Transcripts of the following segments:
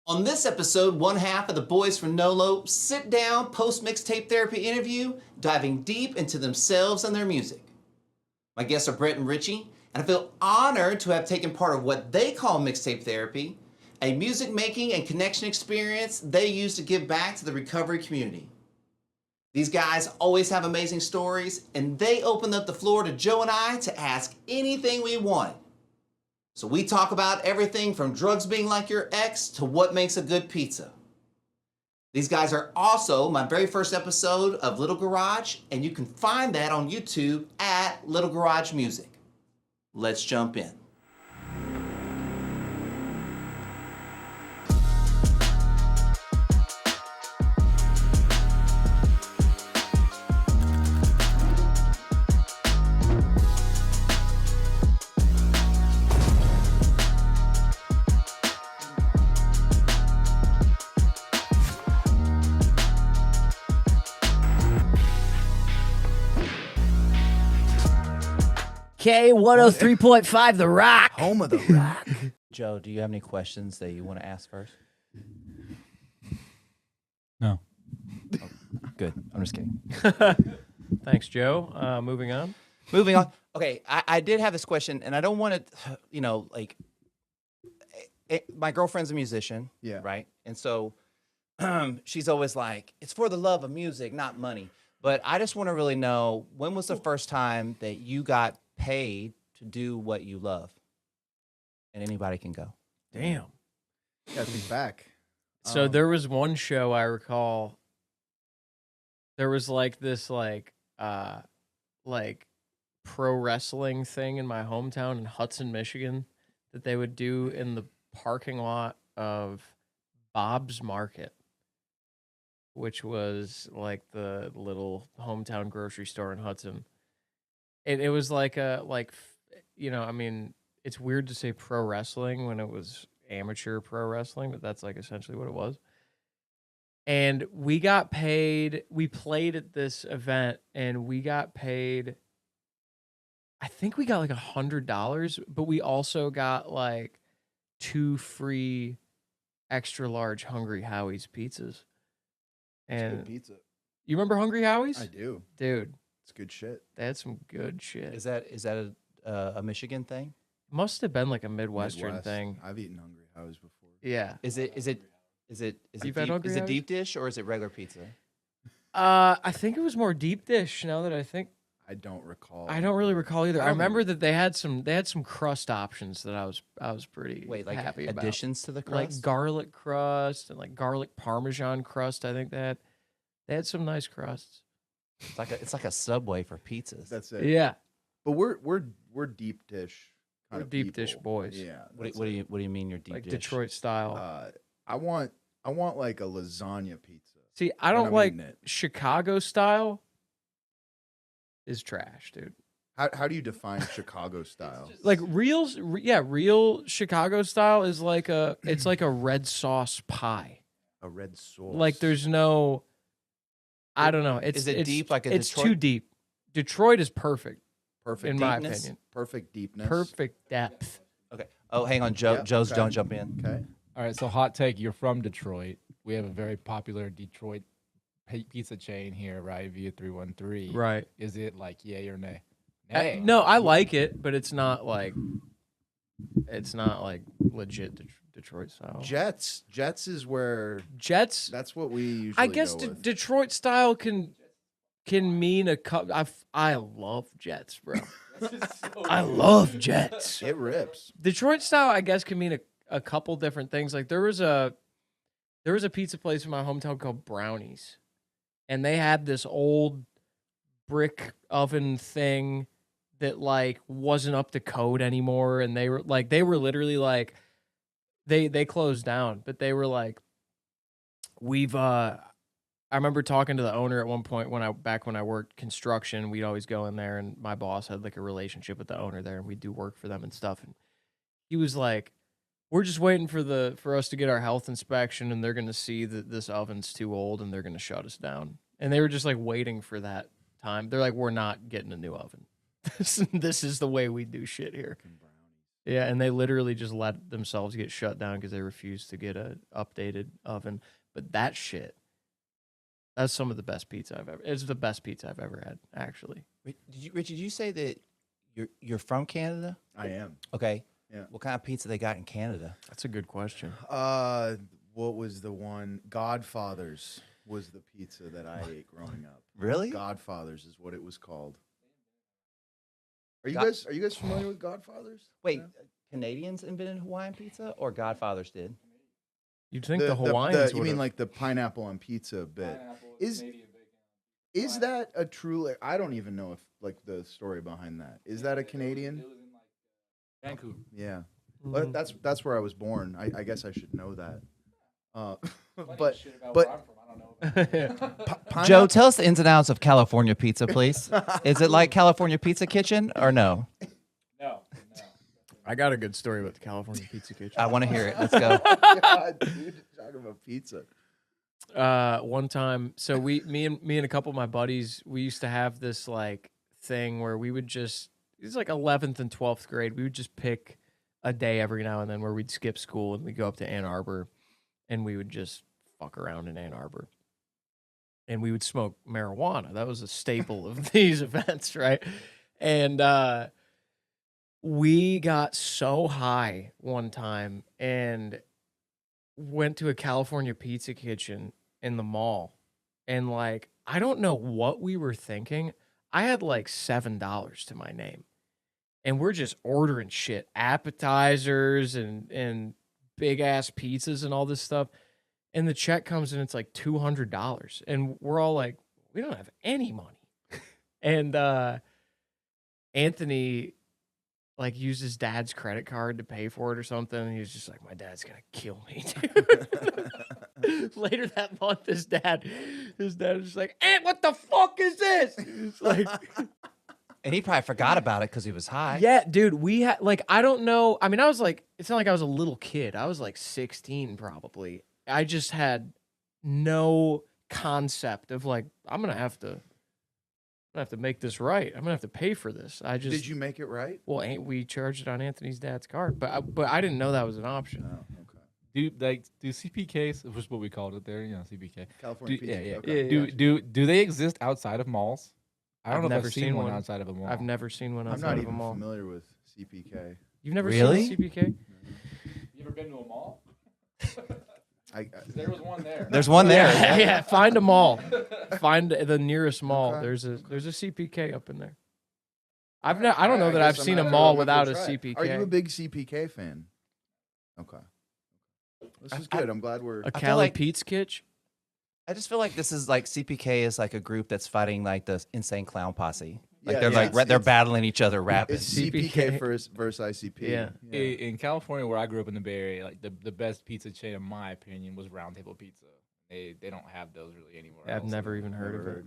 On this episode, one half of the boys from Nolo sit down post-mixtape therapy interview, diving deep into themselves and their music. My guests are Brett and Ritchie, and I feel honored to have taken part of what they call mixtape therapy, a music making and connection experience they use to give back to the recovery community. These guys always have amazing stories, and they opened up the floor to Joe and I to ask anything we wanted. So we talk about everything from drugs being like your ex to what makes a good pizza. These guys are also my very first episode of Little Garage, and you can find that on YouTube at Little Garage Music. Let's jump in. K103.5 The Rock. Home of the Rock. Joe, do you have any questions that you want to ask first? No. Oh, good. I'm just kidding. Thanks, Joe. Moving on. Moving on. Okay, I did have this question, and I don't want to, my girlfriend's a musician, Yeah. right? And so she's always like, it's for the love of music, not money. But I just want to really know, when was the first time that you got paid to do what you love? And anybody can go. Damn. Gotta think back. So there was one show I recall. There was this pro wrestling thing in my hometown in Hudson, Michigan, that they would do in the parking lot of Bob's Market, which was like the little hometown grocery store in Hudson. It was it's weird to say pro wrestling when it was amateur pro wrestling, but that's essentially what it was. And we got paid, we played at this event and we got paid, I think we got $100, but we also got 2 free extra large Hungry Howie's pizzas. And Good pizza. you remember Hungry Howie's? I do. Dude, It's good shit. they had some good shit. Is that a Michigan thing? Must have been a Midwestern Midwest. thing. I've eaten Hungry Howie's before. Yeah. Is it You've had Hungry Howie's? deep dish or is it regular pizza? I think it was more deep dish. Now that I think, I don't recall. I don't really recall either. I don't remember that they had some crust options that I was pretty happy about. Additions to the crust? Like garlic crust and garlic Parmesan crust. I think they had some nice crusts. It's like a Subway for pizzas. That's it. Yeah, But we're deep dish. Kind We're of deep dish people. boys. Yeah. What do you mean you're deep like dish? Detroit style. I want a lasagna pizza. See, I don't I'm like eating it. Chicago style. Is trash, dude. How do you define Chicago style? Real Chicago style is it's like a red sauce pie. A red sauce. There's no, I don't know. Is it deep like a It's Detroit? too deep. Detroit is perfect perfect in my deepness? opinion. perfect deepness. Perfect depth. Okay. Oh, hang on, Joe. Yeah, Joe's okay. don't jump in. Okay. All right, so hot take. You're from Detroit. We have a very popular Detroit pizza chain here, right? Via 313. Right. Is it yay or nay? Nay. No, I like it, but it's not legit Detroit style. Jets is where Jets. that's what we usually I guess go with. Detroit style can mean a cup. I love Jets, bro. I love Jets. It rips. Detroit style, I guess, can mean a couple different things. There was a pizza place in my hometown called Brownies, and they had this old brick oven thing that wasn't up to code anymore, and they were literally they closed down, but they were I remember talking to the owner at one point when I worked construction. We'd always go in there, and my boss had a relationship with the owner there, and we'd do work for them and stuff. And he was like, "We're just waiting for us to get our health inspection, and they're gonna see that this oven's too old, and they're gonna shut us down." And they were just waiting for that time. They're like, "We're not getting a new oven. This is the way we do shit here." Yeah, and they literally just let themselves get shut down because they refused to get a updated oven. But that shit, that's some of the best pizza I've ever. It's the best pizza I've ever had, actually. Richie, did you say that you're from Canada? I am. Okay. Yeah. What kind of pizza they got in Canada? That's a good question. What was the one? Godfather's was the pizza that I ate growing up. Really? Godfather's is what it was called. Are you God- guys familiar with Godfather's? Wait, Yeah. Canadians invented Hawaiian pizza or Godfathers did? You'd think the Hawaiians you would. mean like the pineapple on pizza bit? Is that a true? I don't even know if like the story behind that. Is that a Canadian? Vancouver. Yeah, but that's where I was born. I guess I should know that. But Joe, tell us the ins and outs of California pizza, please. Is it like California Pizza Kitchen or no? No. I got a good story about the California Pizza Kitchen. I want to hear it. Let's go. God, dude, talking about pizza. One time, so me and a couple of my buddies, we used to have this like thing where we would just, it was like 11th and 12th grade, we would just pick a day every now and then where we'd skip school and we'd go up to Ann Arbor and we would just fuck around in Ann Arbor. And we would smoke marijuana. That was a staple of these events, right? And we got so high one time and went to a California Pizza Kitchen in the mall. And like, I don't know what we were thinking. I had like $7 to my name. And we're just ordering shit, appetizers and big ass pizzas and all this stuff. And the check comes in, it's like $200. And we're all like, we don't have any money. And Anthony like used his dad's credit card to pay for it or something. And he was just like, my dad's gonna kill me, dude. Later that month, his dad was just like, Aunt, what the fuck is this? It's like, And he probably forgot about it because he was high. yeah, dude, we had like, I don't know. I mean, I was like, it's not like I was a little kid. I was like 16 probably. I just had no concept of like, I'm gonna have to make this right. I'm gonna have to pay for this. Did you make it right? Well, we charged it on Anthony's dad's card, but I didn't know that was an option. Oh, okay. Do CPKs, which is what we called it there, CPK. California Do, pizza. yeah, Okay. Yeah. Do they exist outside of malls? I don't I've know if never I've seen seen one one. outside of a mall. I've never seen one I'm outside not of a even mall. familiar with CPK. You've never Really? seen a CPK? You ever been to a mall? I There was one there. There's one there. Yeah, find a mall. Find the nearest mall. Okay. There's a CPK up in there. I don't know that I I've guess seen a I'm mall gonna have to without a try it. CPK. Are you a big CPK fan? Okay. This is good. I'm glad we're. A feel Cali like- Pete's Kitch? I just feel like this is like CPK is like a group that's fighting like the insane clown posse. Like Yeah, they're yeah, like it's- they're it's- battling each other rapping. It's CPK. CPK versus ICP. Yeah. In California, where I grew up in the Bay Area, like the best pizza chain, in my opinion, was Round Table Pizza. They don't have those really anymore. I've else. never even heard Never of it.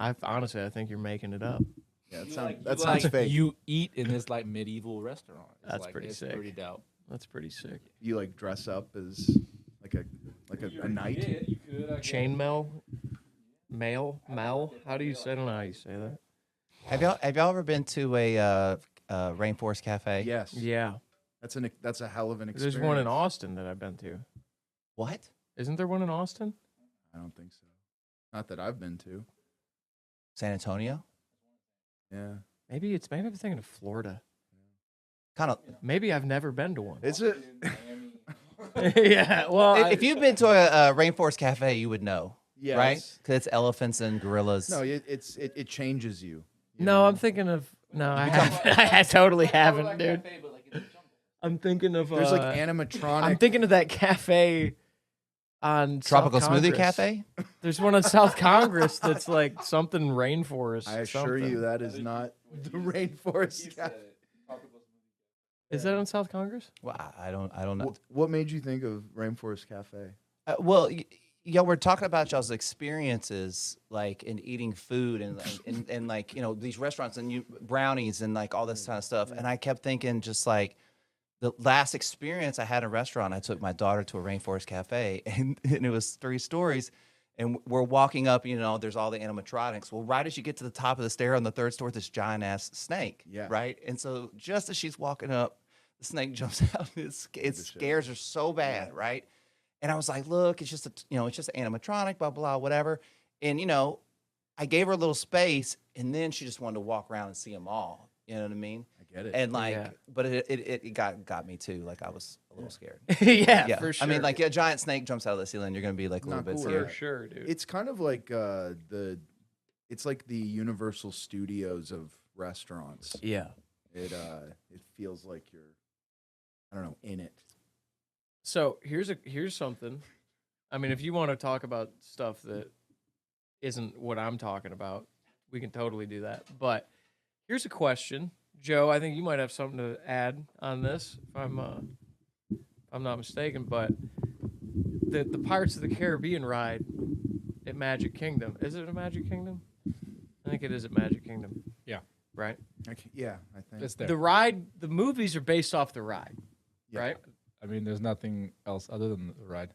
heard. Honestly, I think you're making it up. Yeah, You that sounds fake. You eat in this like medieval restaurant. It's That's like, pretty it's sick. Pretty dope. That's pretty sick. You like dress up as like a knight. Yeah, you could. I guess. Chainmail? Mel? How do you say? I don't know how you say that. Have y'all ever been to a Rainforest Cafe? Yes. Yeah. That's a hell of an experience. There's one in Austin that I've been to. What? Isn't there one in Austin? I don't think so. Not that I've been to. San Antonio? Yeah. Maybe I'm thinking of Florida. Kind of. Maybe I've never been to one. It's a. Yeah. Well, If you've been to a Rainforest Cafe, you would know, Yes. right? Because it's elephants and gorillas. No, it changes you. no, I'm thinking of I haven't. I totally haven't, dude. I'm thinking of There's like animatronic. I'm thinking of that cafe on Tropical South Smoothie Congress. Cafe? There's one on South Congress that's like something rainforest. I assure something. you that is not the rainforest cafe. Is that on South Congress? Well, I don't know. What made you think of Rainforest Cafe? Well, yeah, we're talking about y'all's experiences, like in eating food and like these restaurants and brownies and like all this kind of stuff. And I kept thinking, just like the last experience I had in a restaurant, I took my daughter to a Rainforest Cafe, and it was 3 stories. And we're walking up, there's all the animatronics. Well, right as you get to the top of the stair on the 3rd story, this giant ass snake, Yeah. right? And so just as she's walking up, the snake jumps out. It scares her so bad, right? And I was like, look, it's just it's just animatronic, blah blah, whatever. And I gave her a little space, and then she just wanted to walk around and see them all. You know what I mean? I get it. And but it got me too. Like I was a little scared. Yeah, for sure. I mean, like a giant snake jumps out of the ceiling, you're gonna be like a little bit cool. scared. For sure, dude. It's kind of like it's like the Universal Studios of restaurants. Yeah. It feels like you're, I don't know, in it. So here's something. I mean, if you want to talk about stuff that isn't what I'm talking about, we can totally do that. But here's a question, Joe. I think you might have something to add on this, if I'm not mistaken. But the Pirates of the Caribbean ride at Magic Kingdom, is it a Magic Kingdom? I think it is at Magic Kingdom. Yeah. Right. I think It's there. The ride, the movies are based off the ride, right? I mean, there's nothing else other than the ride.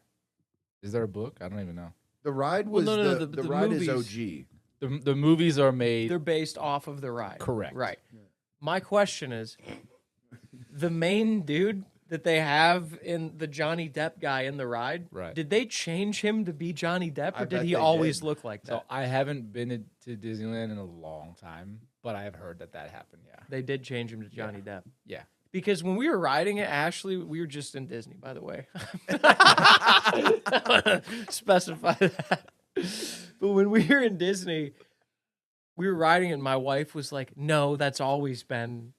Is there a book? I don't even know. The ride Well, was no, the the ride movies- is OG. The movies are made. They're based off of the ride. Correct. Right. My question is, the main dude that they have in the Johnny Depp guy in the ride, Right. did they change him to be Johnny Depp, or I did bet he they always did. look like So that? I haven't been to Disneyland in a long time, but I have heard that happened. Yeah. They did change him to Johnny Depp. Yeah. Because when we were riding it, Ashley, we were just in Disney, by the way. Specify that. But when we were in Disney, we were riding it, and my wife was like, no, that's always been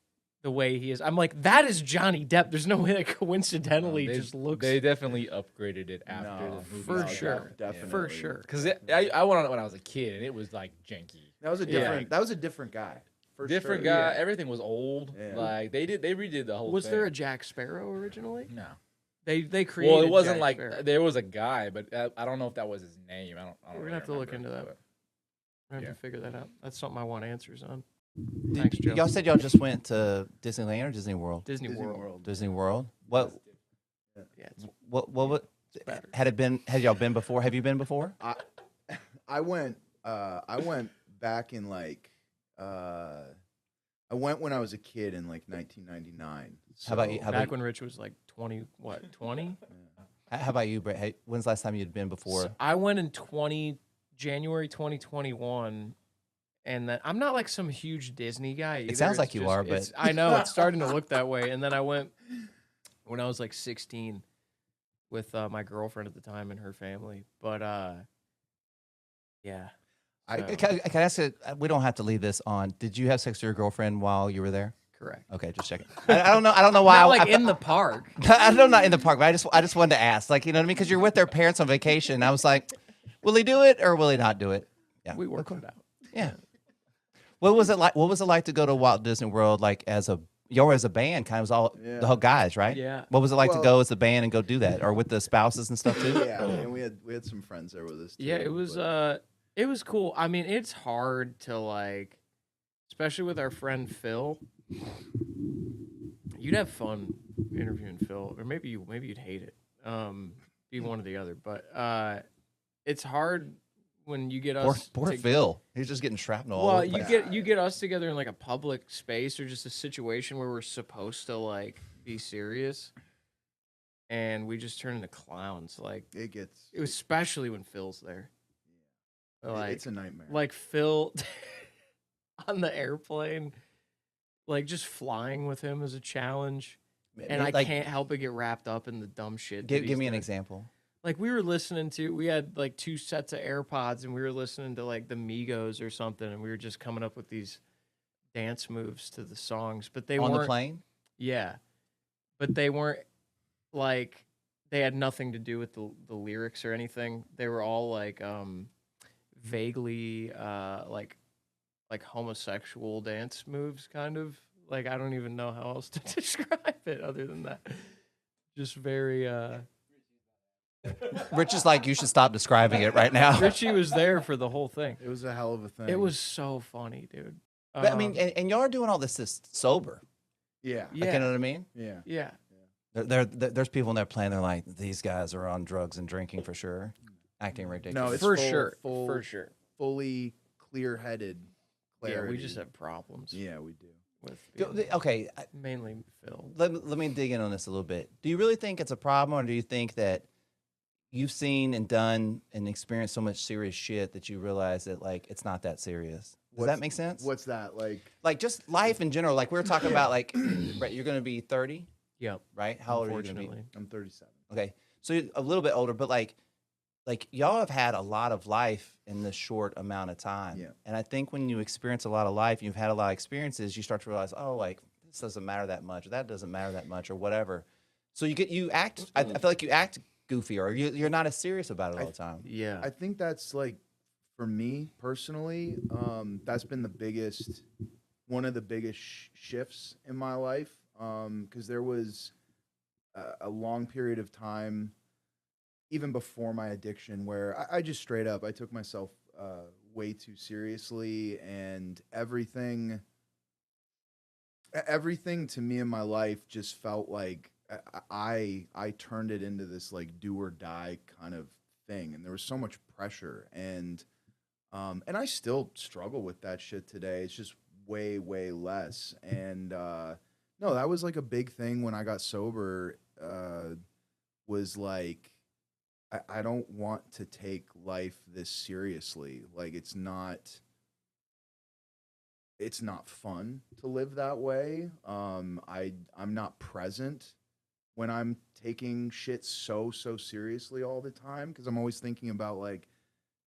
the way he is. I'm like, that is Johnny Depp. There's no way that coincidentally just looks. They definitely upgraded it after No, the movie. for No, sure. definitely. For sure. Because I went on it when I was a kid, and it was like janky. That was a different. That was a different guy. For Different sure. guy. Yeah. Everything was old. Yeah. Like they redid the whole Was thing. there a Jack Sparrow originally? No. They created. Well, it wasn't Jack like Sparrow. there was a guy, but I don't know if that was his name. I don't We're gonna really have to look remember, into that. but- I have yeah. to figure that out. That's something I want answers on. Did- Thanks, Joe. y'all said y'all just went to Disneyland or Disney World? Disney, Disney World. World. Disney World. What Yeah, it's what better. had y'all been before? Have you been before? I went back in like I went when I was a kid in like 1999. How about you? How Back about, when Rich was like 20, what, 20? how about you, Brett? Hey, when's the last time you'd been before? So I went in January 2021, and then I'm not like some huge Disney guy either. sounds It's like you are, but- it's- I know it's starting to look that way. And then I went when I was like 16 with my girlfriend at the time and her family. But yeah, Can I ask you, we don't have to leave this on. Did you have sex with your girlfriend while you were there? correct. Okay, just checking. I don't know. I don't know why. Not like in the park. I know not in the park, but I just wanted to ask, like, you know what I mean? Because you're with their parents on vacation. And I was like, will he do it or will he not do it? Yeah, We worked it out. Yeah. What was it like? What was it like to go to Walt Disney World, like as a band? Kind of was all the whole guys, right? Yeah. What was it like to Well- go as a band and go do that, or with the spouses and stuff too? Yeah, and we had some friends there with us. Too, Yeah, it was cool. I mean, it's hard to like, especially with our friend Phil. You'd have fun interviewing Phil, or maybe you'd hate it. Be one or the other. But it's hard when you get us. Poor to- Phil. He's just getting shrapnel. all Well, over the place. you get us together in like a public space or just a situation where we're supposed to like be serious, and we just turn into clowns. Like It gets. it was especially when Phil's there. Like it's a nightmare. like Phil on the airplane, like just flying with him is a challenge, and I Like, can't help but get wrapped up in the dumb shit. that Give he's me an doing. example. Like we had like 2 sets of AirPods, and we were listening to like the Migos or something, and we were just coming up with these dance moves to the songs, but they On weren't. the plane? Yeah, but they weren't like they had nothing to do with the lyrics or anything. They were all like vaguely like homosexual dance moves, kind of. Like I don't even know how else to describe it other than that. Just very Rich is like, you should stop describing it right now. Richie was there for the whole thing. It was a hell of a thing. It was so funny, dude. But I mean, and y'all are doing all this sober. Yeah. yeah, Like, you know what I mean? Yeah. yeah. There's people in there playing. They're like, these guys are on drugs and drinking for sure, acting ridiculous. No, it's For full- sure, full- for sure. Fully clear-headed. Yeah, Clarity. we just have problems. Yeah, we do. with Okay, mainly Phil. let me dig in on this a little bit. Do you really think it's a problem, or do you think that you've seen and done and experienced so much serious shit that you realize that like it's not that serious? Does that make sense? What's that like? Like just life in general. Like we were talking about, like Brett, you're going to be 30, Yep. right? How old are you going to be? Unfortunately. I'm 37. Okay, so you're a little bit older, but like y'all have had a lot of life in this short amount of time. Yeah. And I think when you experience a lot of life, you've had a lot of experiences, you start to realize, oh, like this doesn't matter that much, or that doesn't matter that much, or whatever. So you act. I feel like you act goofy, or you're not as serious about it all the time. Yeah. I think that's like, for me personally, that's been one of the biggest shifts in my life. Because there was a long period of time, even before my addiction, where I just straight up, I took myself way too seriously, and everything to me in my life just felt like I turned it into this like do or die kind of thing, and there was so much pressure, and I still struggle with that shit today. It's just way less, and no, that was like a big thing when I got sober. Was like, I don't want to take life this seriously. Like it's not fun to live that way. I'm not present when I'm taking shit so seriously all the time, because I'm always thinking about like,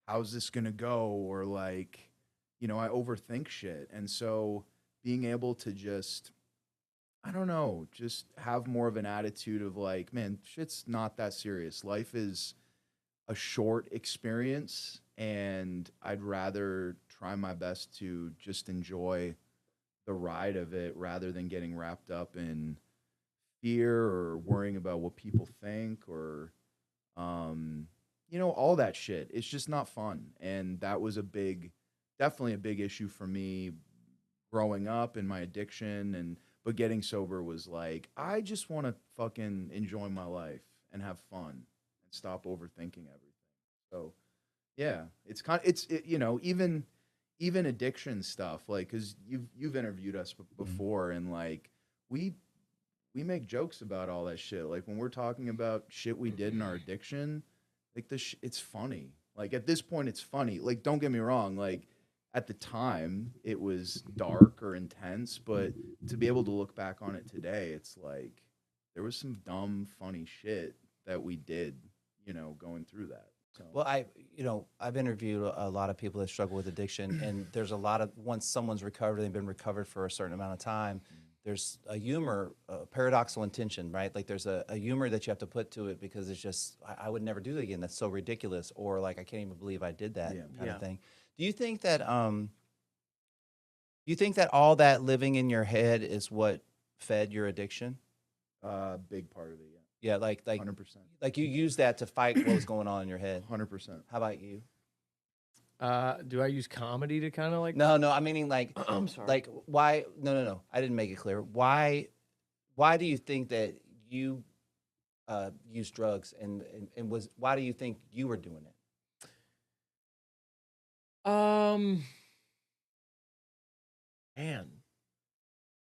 how's this gonna go, or like, I overthink shit, and so being able to just, I don't know, just have more of an attitude of like, man, shit's not that serious. Life is a short experience, and I'd rather try my best to just enjoy the ride of it rather than getting wrapped up in fear or worrying about what people think, or all that shit. It's just not fun, and that was definitely a big issue for me growing up in my addiction, but getting sober was like, I just want to fucking enjoy my life and have fun and stop overthinking everything. So, yeah, even addiction stuff, like, cuz you've interviewed us before, and like we make jokes about all that shit. Like when we're talking about shit we did in our addiction, like it's funny. Like at this point it's funny. Like don't get me wrong, like at the time it was dark or intense, but to be able to look back on it today, it's like there was some dumb funny shit that we did, going through that. So. Well, I've interviewed a lot of people that struggle with addiction, and there's a lot of, once someone's recovered, they've been recovered for a certain amount of time, there's a humor, a paradoxical intention, right? Like there's a humor that you have to put to it, because it's just, I would never do that again. That's so ridiculous. Or like, I can't even believe I did that kind of thing. Do you think that all that living in your head is what fed your addiction? Big part of it, yeah. Yeah, like 100%. Like you use that to fight what was going on in your head. 100%. How about you? Do I use comedy to kind of like? No, I'm meaning like, I'm sorry. like why? No. I didn't make it clear. Why do you think that you used drugs, and why do you think you were doing it? Man,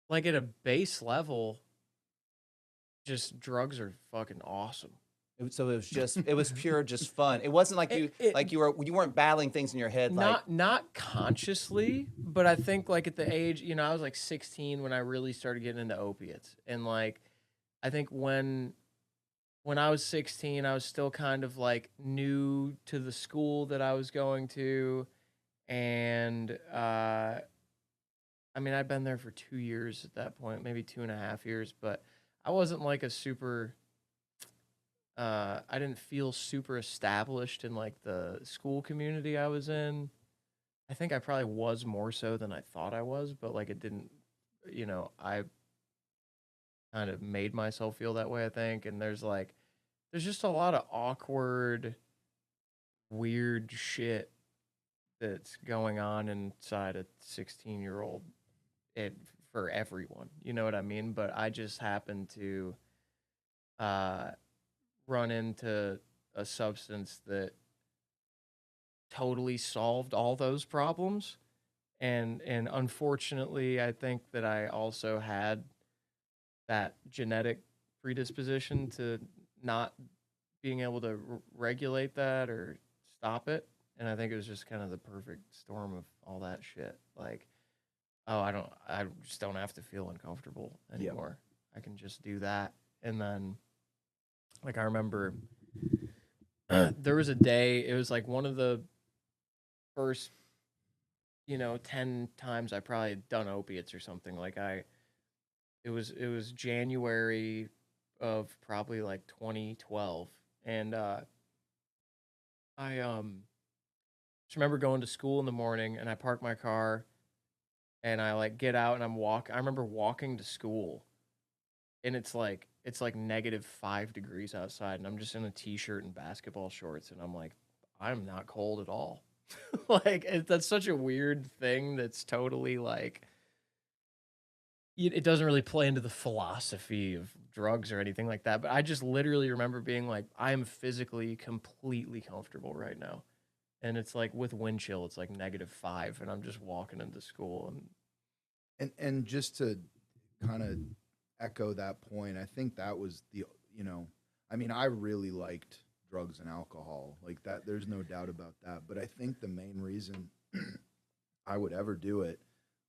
like at a base level, just drugs are fucking awesome. So it was pure just fun. It wasn't like you weren't battling things in your head. Not consciously, but I think like at the age, I was like 16 when I really started getting into opiates, and like I think when I was 16, I was still kind of like new to the school that I was going to, and I mean, I'd been there for 2 years at that point, maybe 2.5 years, but I wasn't like a super. I didn't feel super established in like the school community I was in. I think I probably was more so than I thought I was, but like it didn't, I kind of made myself feel that way, I think. And there's just a lot of awkward, weird shit that's going on inside a 16-year-old for everyone. You know what I mean? But I just happened to run into a substance that totally solved all those problems, and unfortunately, I think that I also had that genetic predisposition to not being able to regulate that or stop it. And I think it was just kind of the perfect storm of all that shit. Like, oh, I just don't have to feel uncomfortable anymore. I can just do that. And then, like, I remember there was a day, it was like one of the first, 10 times I probably had done opiates or something. Like, it was January of probably like 2012. And I just remember going to school in the morning, and I park my car and I like get out and I remember walking to school, and it's like -5 degrees outside, and I'm just in a t-shirt and basketball shorts, and I'm like, I'm not cold at all. Like that's such a weird thing that's totally like it doesn't really play into the philosophy of drugs or anything like that, but I just literally remember being like, I'm physically completely comfortable right now. And it's like with wind chill, it's like -5, and I'm just walking into school. And just to kind of echo that point, I think that was I mean, I really liked drugs and alcohol. Like that, there's no doubt about that. But I think the main reason I would ever do it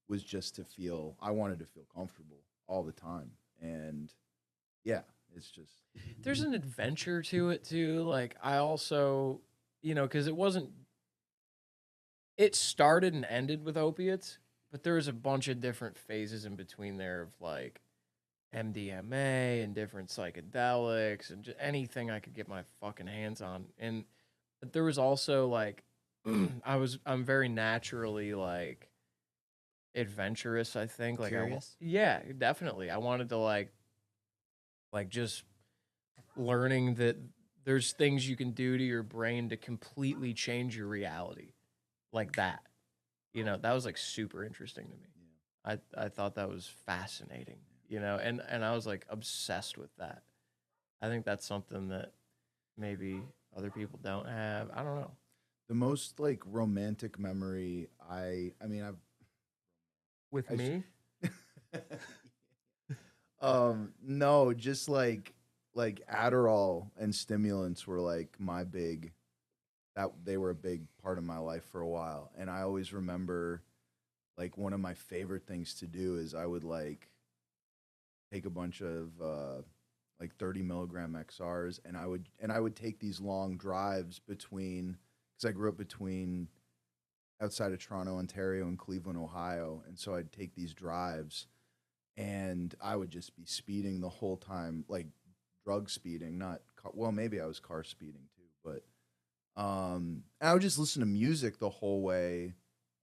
was just I wanted to feel comfortable all the time. And yeah, it's just. There's an adventure to it too. Like I also, because it started and ended with opiates, but there was a bunch of different phases in between there of like MDMA and different psychedelics and just anything I could get my fucking hands on. And but there was also like I'm very naturally like adventurous, I think. Like Curious? yeah, definitely. I wanted to like just learning that there's things you can do to your brain to completely change your reality. Like that. That was like super interesting to me. I thought that was fascinating, and I was like obsessed with that. I think that's something that maybe other people don't have. I don't know. The most like romantic memory I mean With I me? no, just like Adderall and stimulants were like my big that they were a big part of my life for a while. And I always remember like one of my favorite things to do is I would like take a bunch of like 30 milligram XRs, and I would take these long drives between because I grew up between outside of Toronto, Ontario, and Cleveland, Ohio, and so I'd take these drives, and I would just be speeding the whole time, like drug speeding, not well, maybe I was car speeding too, but I would just listen to music the whole way,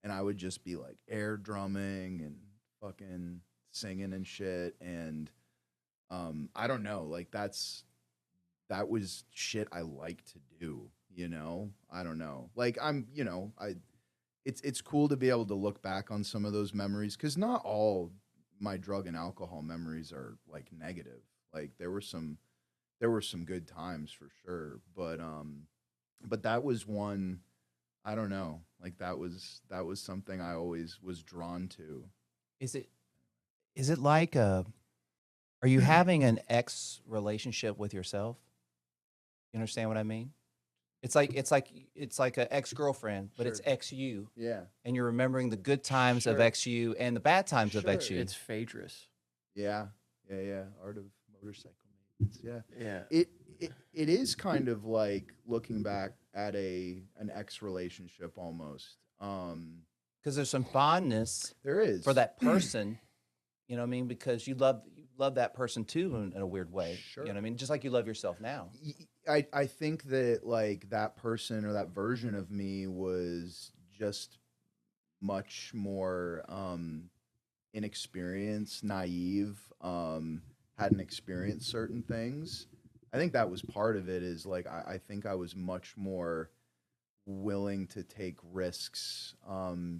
and I would just be like air drumming and fucking singing and shit, and I don't know, like that was shit I like to do, I don't know. Like it's cool to be able to look back on some of those memories cuz not all my drug and alcohol memories are like negative. Like there were some good times for sure, but that was one. I don't know. Like that was something I always was drawn to. Is it like are you having an ex relationship with yourself? You understand what I mean? It's like an ex-girlfriend, but it's Sure. ex you. Yeah. And you're remembering the good times of Sure. ex you and the bad times of ex Sure. you. It's Phaedrus. Yeah. Yeah. Art of motorcycle maintenance. Yeah. Yeah. It is kind of like looking back at an ex relationship almost. Because there's some fondness There is for that person, you know what I mean? Because you love that person too in a weird way. Sure. You know what I mean? Just like you love yourself now. I think that like that person or that version of me was just much more inexperienced, naive, hadn't experienced certain things. I think that was part of it is like I think I was much more willing to take risks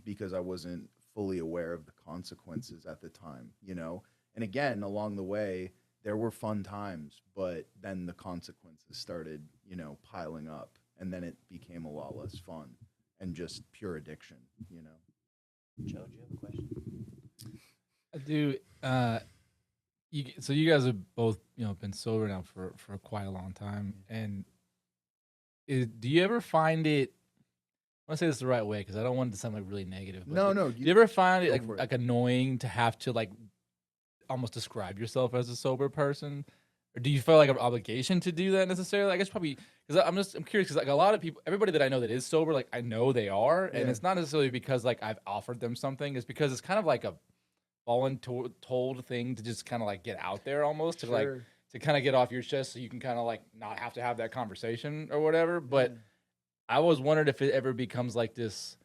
because I wasn't fully aware of the consequences at the time, And again, along the way, there were fun times, but then the consequences started, piling up, and then it became a lot less fun and just pure addiction. Joe, do you have a question? I do. So you guys have both, been sober now for quite a long time, and do you ever find it? I want to say this the right way because I don't want it to sound like really negative. But No. Do you ever find it for it. like annoying to have to like almost describe yourself as a sober person, or do you feel like an obligation to do that necessarily? I guess probably because I'm curious because like a lot of people, everybody that I know that is sober, like I know they are, and Yeah. it's not necessarily because like I've offered them something. It's because it's kind of like a told thing to just kind of like get out there almost to like Sure. to kind of get off your chest so you can kind of like not have to have that conversation or whatever. But I always wondered if it ever becomes like this,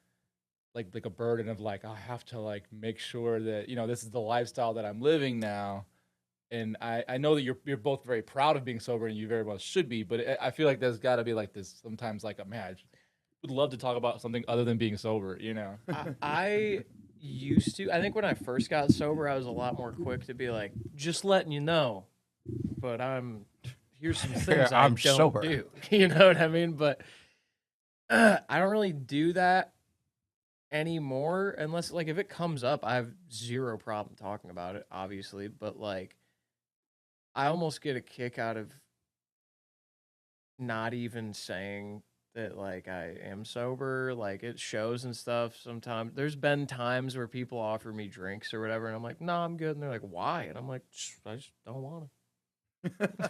like a burden of like I have to like make sure that this is the lifestyle that I'm living now. And I know that you're both very proud of being sober and you very well should be, but I feel like there's got to be like this sometimes like man, I would love to talk about something other than being sober, I used to. I think when I first got sober, I was a lot more quick to be like, just letting you know. But here's some things I I'm don't sober. do. You know what I mean? But I don't really do that anymore unless like if it comes up, I have zero problem talking about it, obviously. But like, I almost get a kick out of not even saying that like I am sober, like it shows and stuff sometimes. There's been times where people offer me drinks or whatever, and I'm like, no, I'm good. And they're like, why? And I'm like, I just don't want to.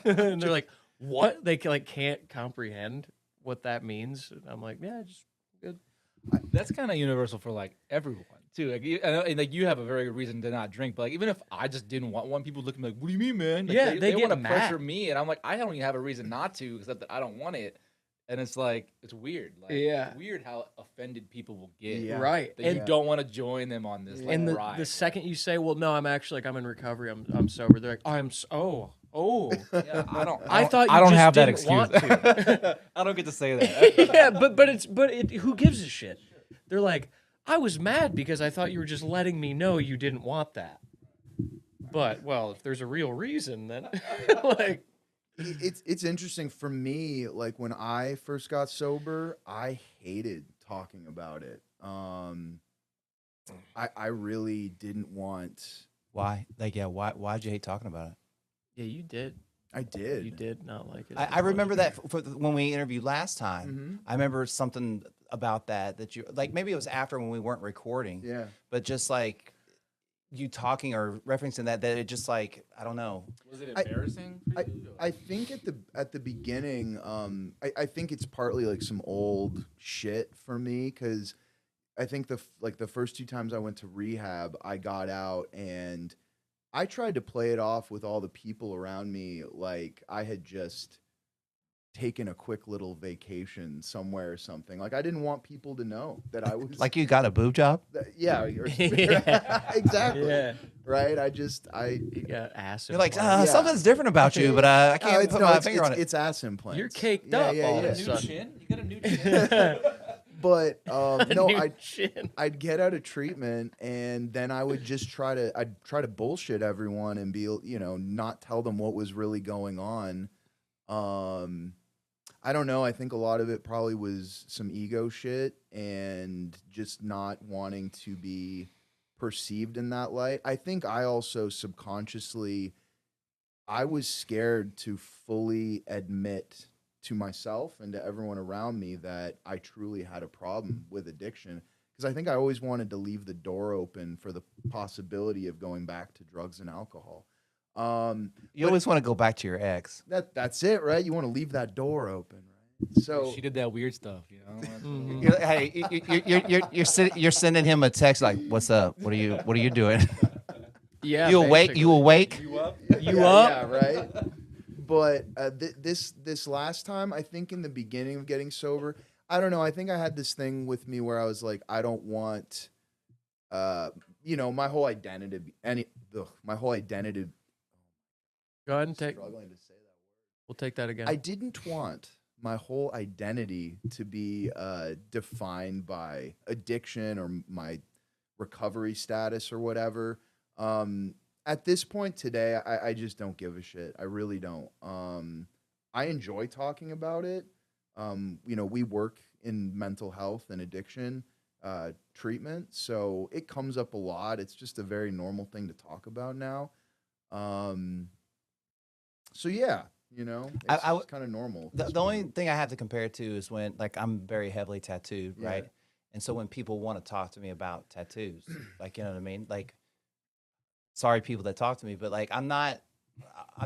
And they're like, what? They like can't comprehend what that means. And I'm like, yeah, just good. That's kind of universal for like everyone too. Like, I know, and like you have a very good reason to not drink, but like even if I just didn't want one, people look at me like, "What do you mean, man?" Like, Yeah, they want get to mad. pressure me, and I'm like, I don't even have a reason not to, except that I don't want it. And it's like it's weird. Like, Yeah. it's weird how offended people will get. Yeah. Right. That you don't want to join them on this. Like, And the ride. second you say, well, no, I'm actually like I'm in recovery, I'm sober. They're like, oh. Yeah, I thought you I don't just have that didn't excuse. want to. I don't get to say that. Yeah, but who gives a shit? They're like, I was mad because I thought you were just letting me know you didn't want that. But well, if there's a real reason, then like It's interesting for me. Like when I first got sober, I hated talking about it. I really didn't want. Why? Like, yeah, why'd you hate talking about it? yeah, you did. I did. You did not like it. I remember that when we interviewed last time. Mm-hmm. I remember something about that you like. Maybe it was after when we weren't recording. Yeah. But just like you talking or referencing that it just like I don't know. Was it embarrassing for you? I think at the beginning, I think it's partly like some old shit for me because I think the first 2 times I went to rehab, I got out and I tried to play it off with all the people around me like I had just taken a quick little vacation somewhere or something. Like I didn't want people to know that I was Like you got a boob job? yeah, Yeah. exactly. Yeah. Right? You got ass. You're like implants. something's different about you, but I can't put my finger on it. It's ass implants. You're caked up all of a New sudden. chin? You got a new chin? But no, New chin. I'd get out of treatment and then I would just I'd try to bullshit everyone and be, not tell them what was really going on. I don't know. I think a lot of it probably was some ego shit and just not wanting to be perceived in that light. I think I also subconsciously, I was scared to fully admit to myself and to everyone around me that I truly had a problem with addiction. Because I think I always wanted to leave the door open for the possibility of going back to drugs and alcohol. You always want to go back to your ex. That's it, right? You want to leave that door open, right? So She did that weird stuff, You're, hey, you're sending him a text like, "What's up? What are you doing? Yeah. You awake? basically. You awake?" You up? Yeah, right. But this last time, I think in the beginning of getting sober, I don't know. I think I had this thing with me where I was like, I don't want, my whole identity. My whole identity. Go ahead and take. Struggling to say that word. We'll take that again. I didn't want my whole identity to be defined by addiction or my recovery status or whatever. At this point today, I just don't give a shit. I really don't. I enjoy talking about it. We work in mental health and addiction. treatment, so it comes up a lot. It's just a very normal thing to talk about now. So yeah, it's kind of normal. The only thing I have to compare it to is when, like, I'm very heavily tattooed, right? And so when people want to talk to me about tattoos, like, you know what I mean? Like, sorry, people that talk to me, but like, I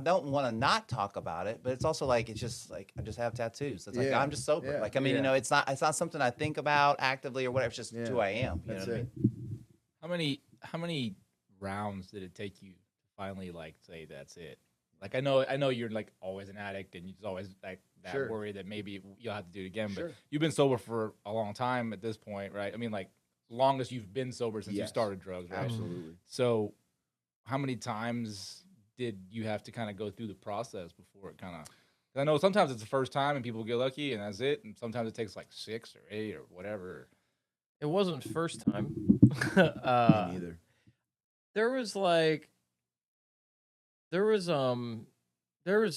don't want to not talk about it, but it's also like, it's just like, I just have tattoos. It's like, I'm just sober. Yeah. Like, I mean, it's not something I think about actively or whatever. It's just who I am. You know what I mean? How many rounds did it take you to finally like say that's it? Like I know you're like always an addict and you're always like that worry that maybe you'll have to do it again. But you've been sober for a long time at this point, right? I mean, like longest you've been sober since you started drugs, right? Absolutely. So how many times did you have to kind of go through the process before it kind of? I know sometimes it's the first time and people get lucky and that's it, and sometimes it takes like 6 or 8 or whatever. It wasn't first time. Me neither. There was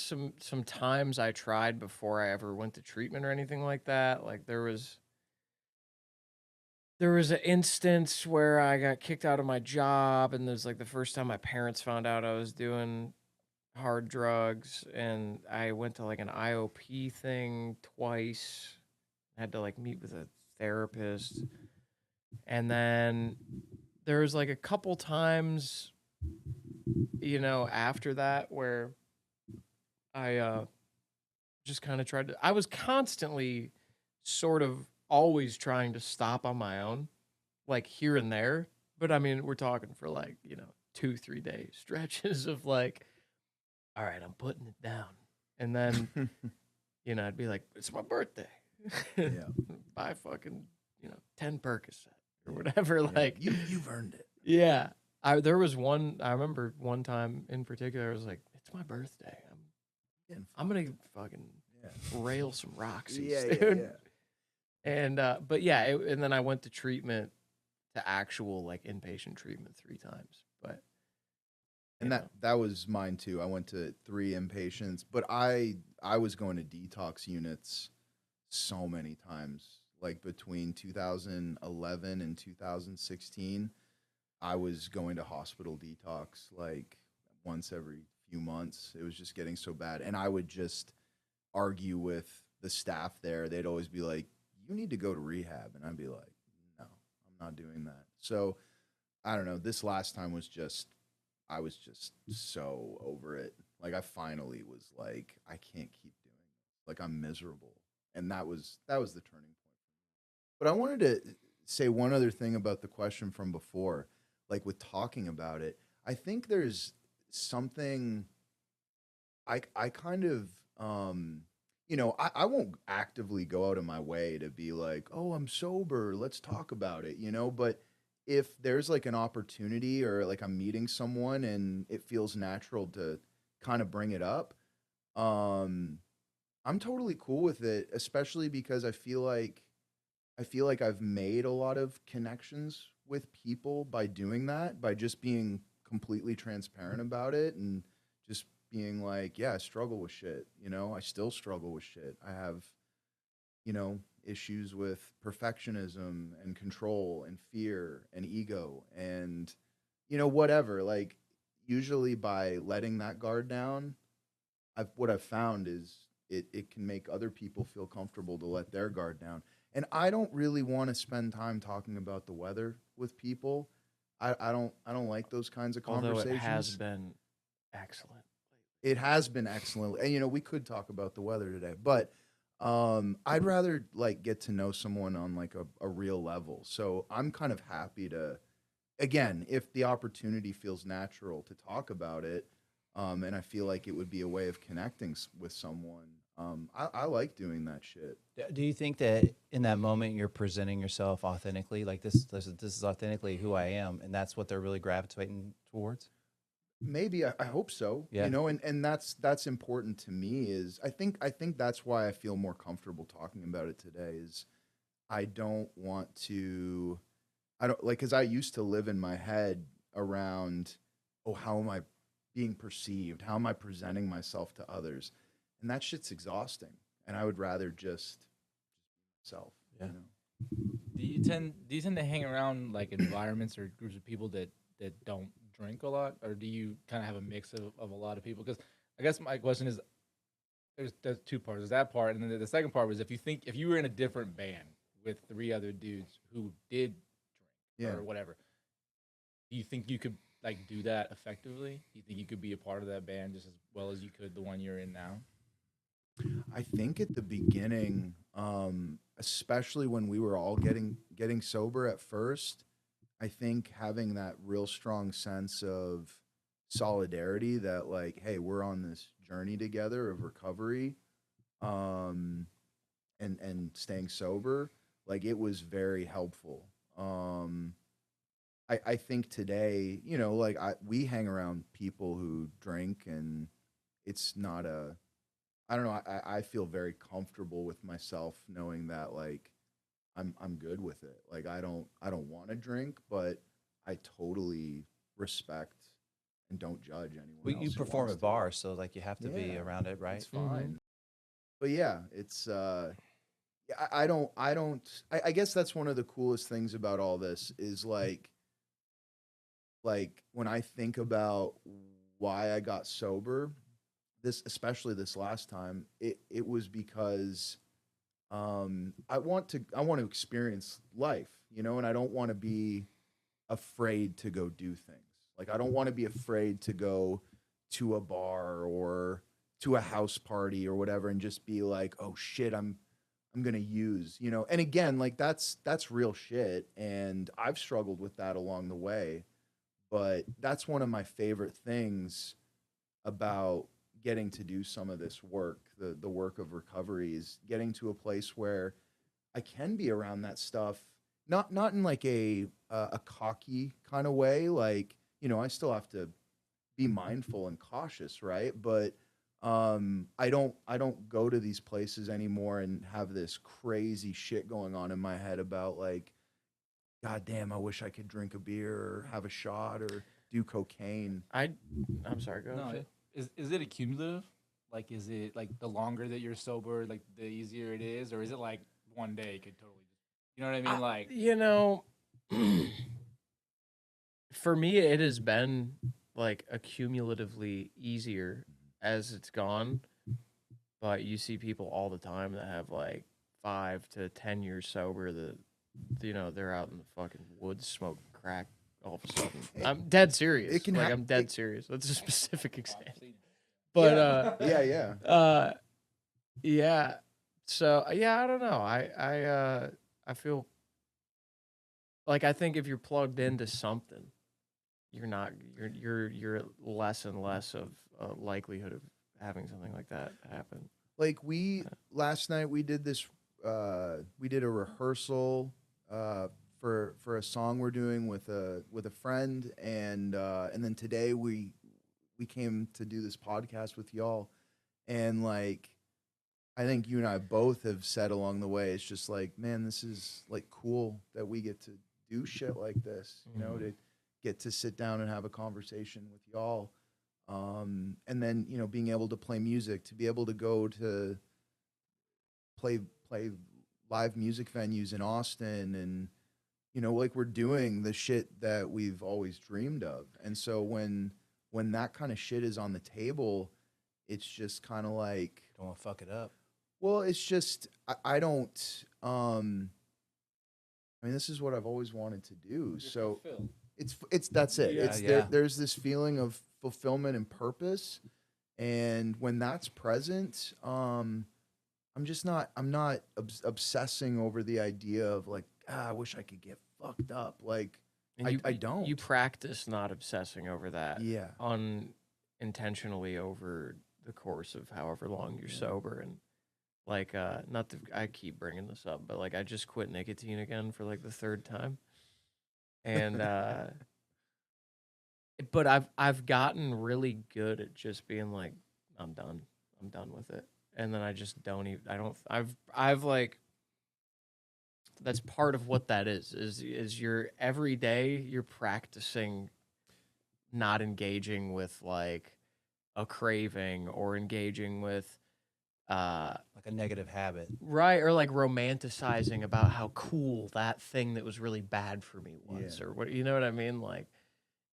some times I tried before I ever went to treatment or anything like that. Like there was an instance where I got kicked out of my job, and there's like the first time my parents found out I was doing hard drugs, and I went to like an IOP thing twice. I had to like meet with a therapist. And then there was like a couple times, after that where I just kind of tried to, I was constantly sort of always trying to stop on my own, like here and there. But I mean, we're talking for like, 2-3 day stretches of like, all right, I'm putting it down. And then, I'd be like, it's my birthday. Buy fucking, 10 Percocet or whatever. Like you've earned it. Yeah. I remember one time in particular, I was like, it's my birthday. I'm going to fucking rail some Roxys, dude. And, but yeah, and then I went to treatment, to actual like inpatient treatment 3 times. But and that was mine too. I went to 3 inpatients, but I was going to detox units so many times. Like between 2011 and 2016, I was going to hospital detox like once every few months. It was just getting so bad. And I would just argue with the staff there. They'd always be like, you need to go to rehab. And I'd be like, no, I'm not doing that. So I don't know. This last time I was just so over it. Like I finally was like, I can't keep doing it. Like I'm miserable. And that was the turning point. But I wanted to say one other thing about the question from before, like with talking about it. I think there's something I kind of, I won't actively go out of my way to be like, oh, I'm sober, let's talk about it, but if there's like an opportunity or like I'm meeting someone and it feels natural to kind of bring it up, I'm totally cool with it, especially because I feel like I've made a lot of connections with people by doing that, by just being completely transparent about it and just being like, yeah, I struggle with shit. I still struggle with shit. I have, issues with perfectionism and control and fear and ego and, whatever. Like, usually by letting that guard down, what I've found is it can make other people feel comfortable to let their guard down. And I don't really want to spend time talking about the weather with people. I don't like those kinds of conversations. Although it has been excellent. It has been excellent. And we could talk about the weather today, but I'd rather like get to know someone on like a real level. So I'm kind of happy to, again, if the opportunity feels natural to talk about it, and I feel like it would be a way of connecting with someone. I like doing that shit. Do you think that in that moment you're presenting yourself authentically, like this is authentically who I am, and that's what they're really gravitating towards? Maybe I hope so. Yeah. And that's important to me. Is I think that's why I feel more comfortable talking about it today. Is I don't like, because I used to live in my head around, oh, how am I being perceived? How am I presenting myself to others? And that shit's exhausting. And I would rather just be myself. Yeah. Do you tend to hang around like environments or groups of people that don't drink a lot, or do you kind of have a mix of a lot of people? Because I guess my question is, there's two parts. There's that part, and then the second part was if you were in a different band with three other dudes who did drink or whatever, do you think you could like do that effectively? Do you think you could be a part of that band just as well as you could the one you're in now? I think at the beginning, especially when we were all getting sober at first, I think having that real strong sense of solidarity that like, hey, we're on this journey together of recovery, and staying sober, like it was very helpful. I think today, like we hang around people who drink, and it's not a, I don't know. I feel very comfortable with myself knowing that like I'm good with it. Like I don't want to drink, but I totally respect and don't judge anyone Well, else you who perform wants at to. bars, so like you have to be Yeah, around it, right? It's fine. But yeah, it's yeah, I guess that's one of the coolest things about all this is like when I think about why I got sober, this especially this last time, it was because I want to experience life, and I don't want to be afraid to go do things. Like I don't want to be afraid to go to a bar or to a house party or whatever and just be like, "Oh shit, I'm going to use." And again, like that's real shit, and I've struggled with that along the way, but that's one of my favorite things about getting to do some of this work, the work of recovery, is getting to a place where I can be around that stuff, not in like a cocky kind of way, like I still have to be mindful and cautious, right? But I don't go to these places anymore and have this crazy shit going on in my head about like, God damn, I wish I could drink a beer or have a shot or do cocaine. I'm sorry, go No, ahead. is it accumulative? Like, is it like the longer that you're sober, like the easier it is, or is it like one day could totally just, you know what I mean? Like, For me, it has been like accumulatively easier as it's gone. But you see people all the time that have like 5 to 10 years sober that they're out in the fucking woods smoking crack all of a sudden. I'm dead serious. It can like hap- I'm dead it- serious. That's a specific example. Yeah. But Yeah. yeah. So yeah, I don't know. I feel like I think if you're plugged into something, you're not you're less and less of a likelihood of having something like that happen. Like last night we did this we did a rehearsal for a song we're doing with a friend, and then today we came to do this podcast with y'all, and like I think you and I both have said along the way, it's just like, man, this is like cool that we get to do shit like this, to get to sit down and have a conversation with y'all. And then, being able to play music, to be able to go to play live music venues in Austin, and, like we're doing the shit that we've always dreamed of. And so when that kind of shit is on the table, it's just kind of like, Don't want to fuck it up. well, it's just I don't. I mean, this is what I've always wanted to do. So it's that's it. Yeah, It's yeah. there's this feeling of fulfillment and purpose, and when that's present, I'm not obsessing over the idea of like, I wish I could get fucked up. Like And I don't. You practice not obsessing over that. Yeah. Unintentionally over the course of however long you're sober. And like not that I keep bringing this up, but like I just quit nicotine again for like the third time. And but I've gotten really good at just being like, I'm done with it. And then I just don't even I've like, that's part of what that is you're every day you're practicing not engaging with like a craving or engaging with Like a negative habit. right, or like romanticizing about how cool that thing that was really bad for me was, Yeah. or what, you know what I mean? Like,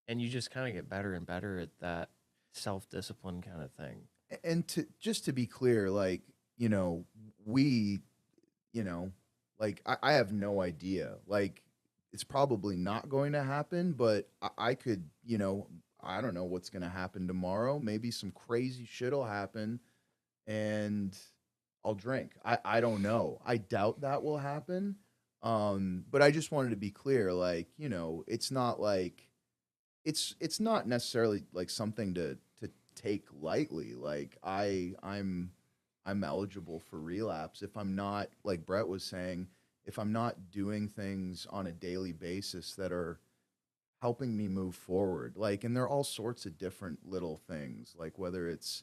and you just kind of get better and better at that self-discipline kind of thing. And to just to be clear, like, you know, we, you know, like I have no idea. Like, it's probably not going to happen, but I could, you know, I don't know what's going to happen tomorrow. Maybe some crazy shit will happen and I'll drink. I don't know. I doubt that will happen. But I just wanted to be clear, like, you know, it's not like it's not necessarily like something to take lightly. Like I'm eligible for relapse if I'm not, like Brett was saying, if I'm not doing things on a daily basis that are helping me move forward. Like, and there are all sorts of different little things, like whether it's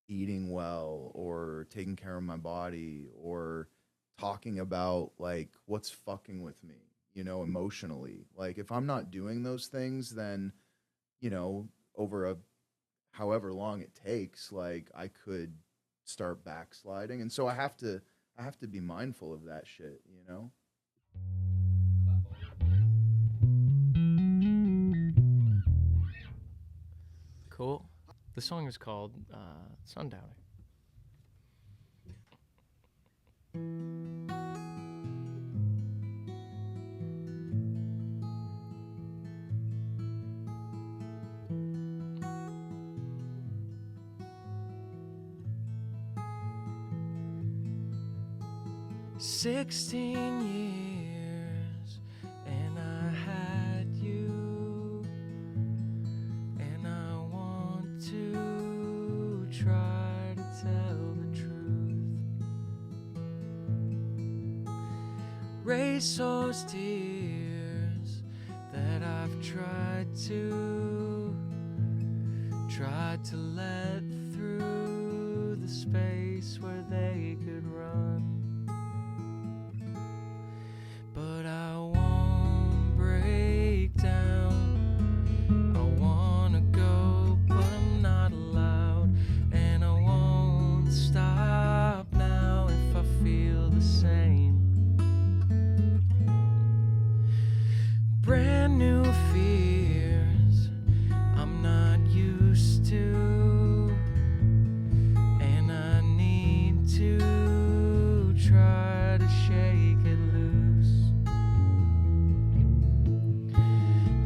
eating well or taking care of my body or talking about like what's fucking with me, you know, emotionally. Like if I'm not doing those things, then, you know, over a however long it takes, like I could start backsliding. And so I have to be mindful of that shit, you know? Cool. The song is called Sundowning. 16 years and I had you, and I want to try to tell the truth. Racehorse tears that I've tried to let through the space where they could run. But I won't break down. I wanna go, but I'm not allowed. And I won't stop now if I feel the same. Brand new fears I'm not used to, and I need to try to shake it loose.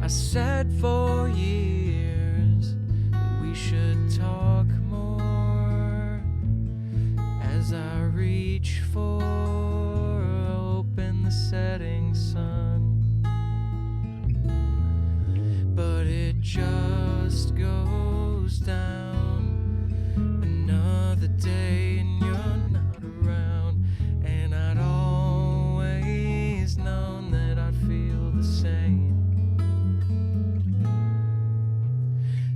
I said for years that we should talk more. As I reach for hope in the setting sun, but it just goes down. Another day and you're not around, and I'd always known that I'd feel the same.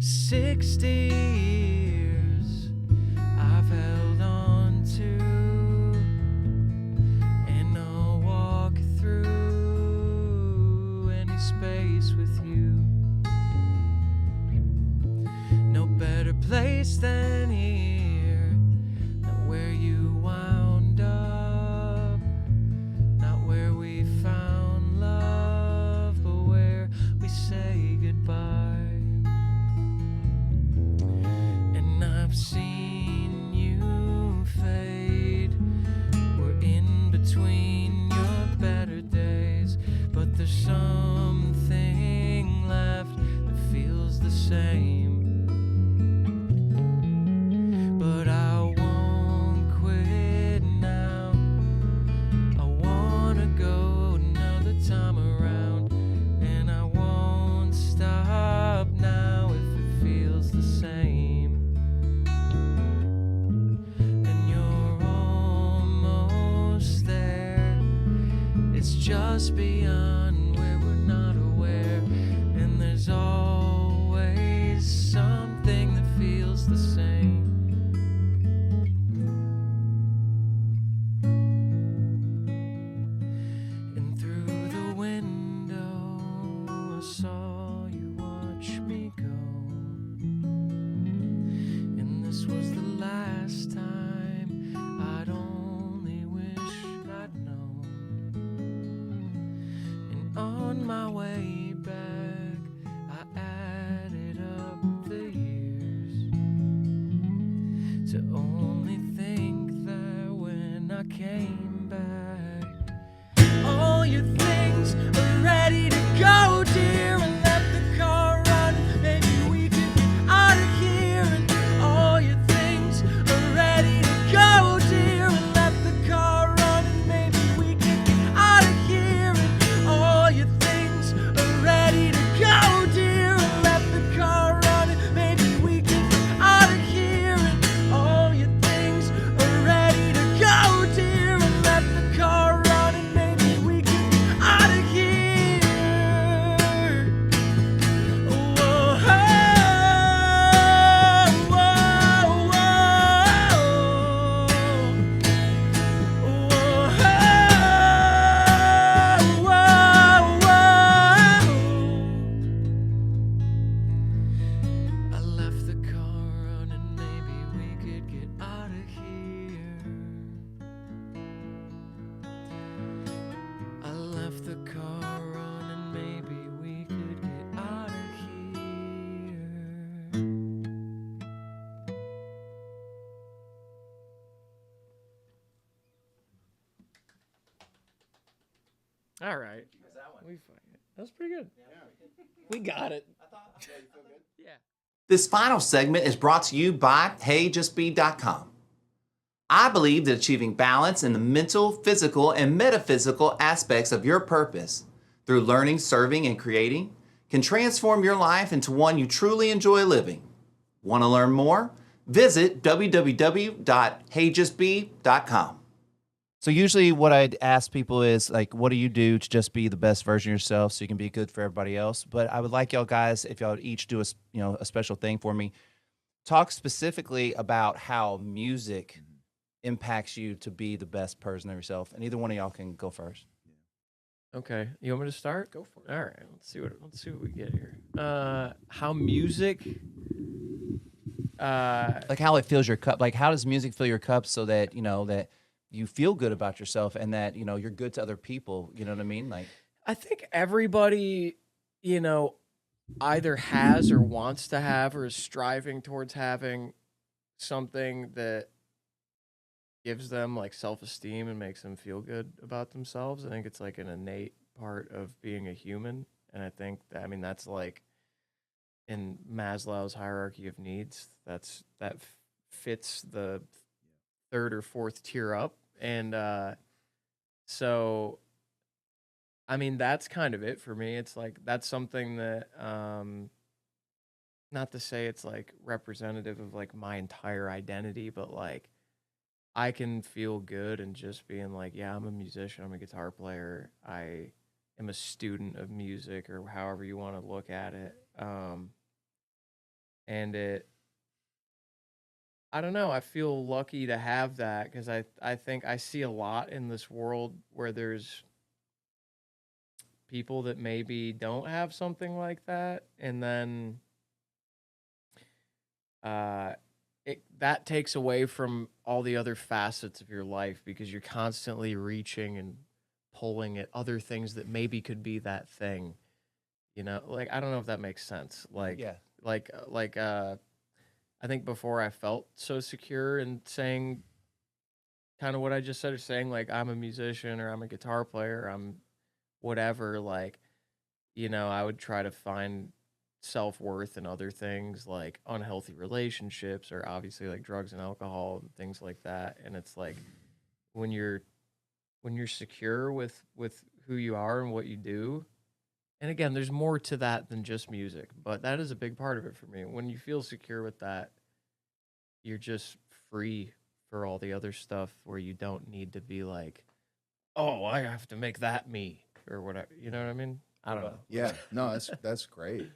60 years I've held on to, and I'll walk through any space with you. No better place than here, not where you wound up, not where we found love, but where we say goodbye. And I've seen you fade, we're in between your better days, but there's something left that feels the same. But I won't quit now. I wanna go another time around, and I won't stop now if it feels the same. And you're almost there. It's just beyond where we're not aware, and there's always something that feels the same. And through the window I saw you watch me go, and this was the last time on my way back, I added up the years to only think that when I came back, all your things are ready to go, dear, and let the car run. Maybe we could get out of here, and all your things are ready to go, dear, and let the car run. And maybe we could get out of here, and all your things are ready to go, dear, and let the car run. And maybe we could get out of here, and all your things are ready to go, dear, and let the car run. And maybe we could get out of here. Whoa, whoa, I left the car running, maybe we could get out of here. I left the car running, maybe we could get out of here. All right. That was pretty good. We got it. Yeah. This final segment is brought to you by HeyJustBe.com. I believe that achieving balance in the mental, physical, and metaphysical aspects of your purpose through learning, serving, and creating can transform your life into one you truly enjoy living. Want to learn more? Visit www.heyjustbe.com. So usually what I'd ask people is like, what do you do to just be the best version of yourself so you can be good for everybody else? But I would like y'all guys, if y'all would each do a special thing for me, talk specifically about how music impacts you to be the best person of yourself. And either one of y'all can go first. Okay, you want me to start? Go for it. All right, let's see what we get here. How music, Like how it fills your cup. Like how does music fill your cup so that, that you feel good about yourself and that, you're good to other people. You know what I mean? Like, I think everybody, either has or wants to have or is striving towards having something that gives them like self-esteem and makes them feel good about themselves. I think it's like an innate part of being a human. And I think that's like in Maslow's hierarchy of needs, that fits the third or fourth tier up. And so that's kind of it for me. It's like that's something that not to say it's like representative of like my entire identity, but like I can feel good and just being like, yeah, I'm a musician, I'm a guitar player, I am a student of music, or however you want to look at it. And I don't know, I feel lucky to have that because I think I see a lot in this world where there's people that maybe don't have something like that, and then that takes away from all the other facets of your life because you're constantly reaching and pulling at other things that maybe could be that thing. Like I don't know if that makes sense. Like yeah. I think before I felt so secure in saying kind of what I just said, or saying like I'm a musician or I'm a guitar player, I'm whatever, like, I would try to find self-worth in other things like unhealthy relationships or obviously like drugs and alcohol and things like that. And it's like when you're secure with who you are and what you do, and again, there's more to that than just music, but that is a big part of it for me. When you feel secure with that, you're just free for all the other stuff where you don't need to be like, oh, I have to make that me or whatever. You know what I mean? I don't know. Yeah, no, that's great.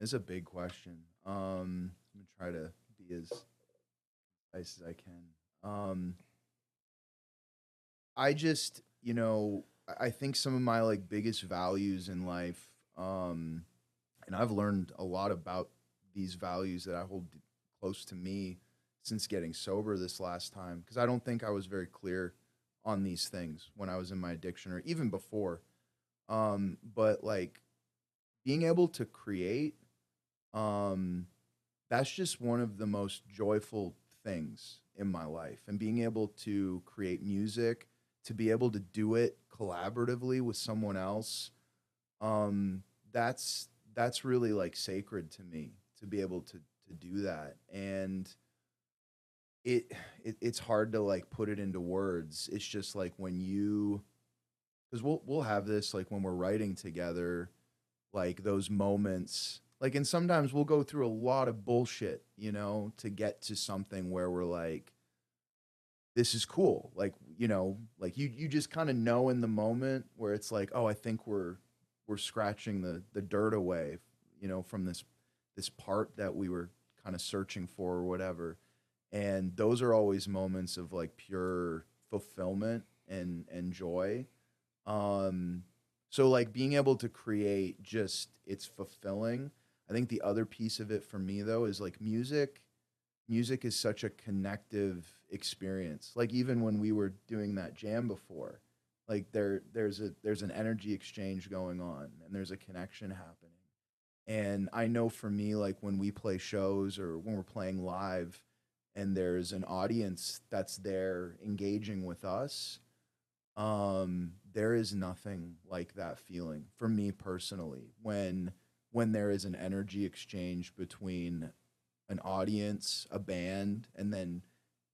It's a big question. I'm gonna try to be as nice as I can. I just, I think some of my like biggest values in life, and I've learned a lot about these values that I hold close to me since getting sober this last time, because I don't think I was very clear on these things when I was in my addiction or even before. But like being able to create, that's just one of the most joyful things in my life. And being able to create music, to be able to do it collaboratively with someone else, that's really like sacred to me to be able to do that. And it's hard to like put it into words. It's just like when you, because we'll have this like when we're writing together, like those moments, like, and sometimes we'll go through a lot of bullshit, you know, to get to something where we're like, this is cool. Like, you know, like you just kind of know in the moment where it's like, oh, I think we're scratching the dirt away, you know, from this part that we were kind of searching for or whatever. And those are always moments of like pure fulfillment and joy. So like being able to create, just it's fulfilling. I think the other piece of it for me though is like music is such a connective experience. Like even when we were doing that jam before, like there's an energy exchange going on and there's a connection happening. And I know for me, like when we play shows or when we're playing live and there's an audience that's there engaging with us, there is nothing like that feeling for me personally when there is an energy exchange between an audience, a band, and then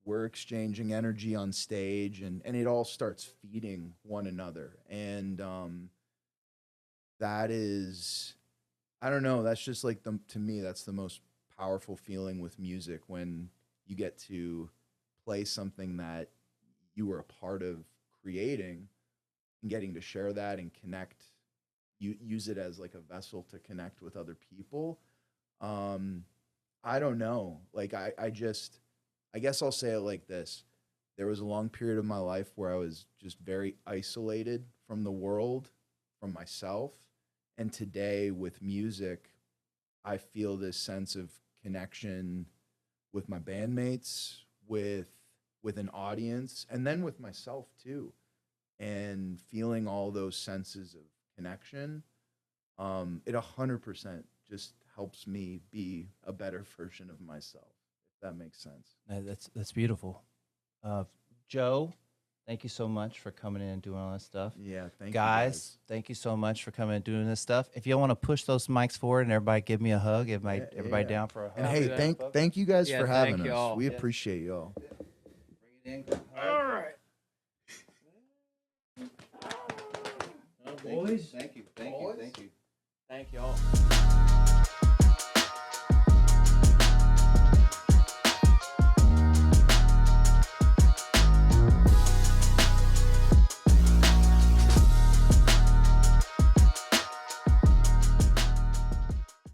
we're exchanging energy on stage, and it all starts feeding one another. And that is, I don't know, that's just like to me, that's the most powerful feeling with music, when you get to play something that you were a part of creating and getting to share that and connect, use it as like a vessel to connect with other people. I don't know. Like I guess I'll say it like this. There was a long period of my life where I was just very isolated from the world, from myself. And today with music, I feel this sense of connection with my bandmates, with an audience, and then with myself too. And feeling all those senses of connection, it 100% just helps me be a better version of myself, if that makes sense. That's beautiful. Joe, thank you so much for coming in and doing all this stuff. Yeah, thank you Guys, thank you so much for coming and doing this stuff. If you want to push those mics forward and everybody give me a hug, everybody down for a hug. And hey, thank you guys for having thank us. y'all. We appreciate y'all. Bring it in. All right. Boys. Thank you. Thank y'all.